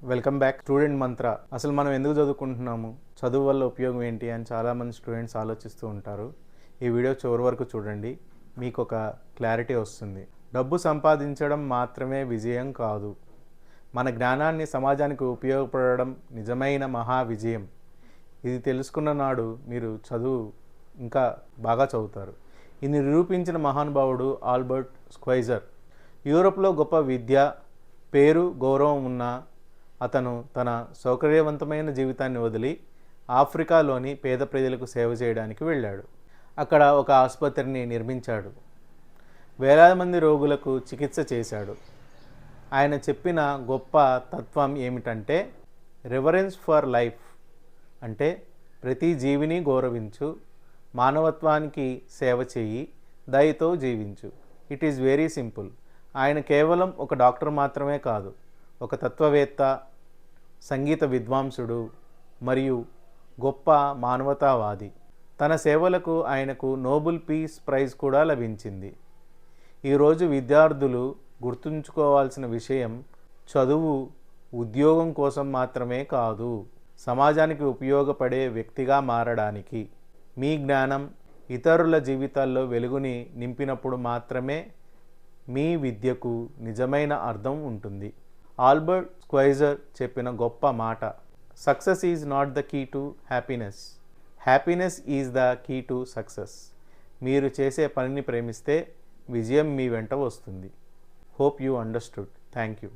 Welcome back. Student మంత్ర. అసలు మనం ఎందుకు చదువుకుంటున్నాము, చదువు వల్ల ఉపయోగం ఏంటి అని చాలామంది స్టూడెంట్స్ ఆలోచిస్తూ ఉంటారు. ఈ వీడియో చివరి వరకు చూడండి, మీకు ఒక క్లారిటీ వస్తుంది. డబ్బు సంపాదించడం మాత్రమే విజయం కాదు, మన జ్ఞానాన్ని సమాజానికి ఉపయోగపడడం నిజమైన మహా విజయం. ఇది తెలుసుకున్న నాడు మీరు చదువు ఇంకా బాగా చదువుతారు. ఇది నిరూపించిన మహానుభావుడు ఆల్బర్ట్ స్క్వైజర్. యూరోప్లో గొప్ప విద్య, పేరు, గౌరవం ఉన్న అతను తన సౌకర్యవంతమైన జీవితాన్ని వదిలి ఆఫ్రికాలోని పేద ప్రజలకు సేవ చేయడానికి వెళ్ళాడు. అక్కడ ఒక ఆసుపత్రిని నిర్మించాడు. వేలాది మంది రోగులకు చికిత్స చేశాడు. ఆయన చెప్పిన గొప్ప తత్వం ఏమిటంటే రివరెన్స్ ఫర్ లైఫ్, అంటే ప్రతి జీవిని గౌరవించు, మానవత్వానికి సేవ చేయి, దయతో జీవించు. It is very simple. ఆయన కేవలం ఒక డాక్టర్ మాత్రమే కాదు, ఒక తత్వవేత్త, సంగీత విద్వాంసుడు మరియు గొప్ప మానవతావాది. తన సేవలకు ఆయనకు నోబెల్ పీస్ ప్రైజ్ కూడా లభించింది. ఈరోజు విద్యార్థులు గుర్తుంచుకోవాల్సిన విషయం, చదువు ఉద్యోగం కోసం మాత్రమే కాదు, సమాజానికి ఉపయోగపడే వ్యక్తిగా మారడానికి. మీ జ్ఞానం ఇతరుల జీవితాల్లో వెలుగుని నింపినప్పుడు మాత్రమే మీ విద్యకు నిజమైన అర్థం ఉంటుంది. ఆల్బర్ట్ స్క్వైజర్ చెప్పిన గొప్ప మాట, success is not the key to happiness, happiness is the key to success. మీరు చేసే పనిని ప్రేమిస్తే విజయం మీ వెంట వస్తుంది. Hope you understood. Thank you.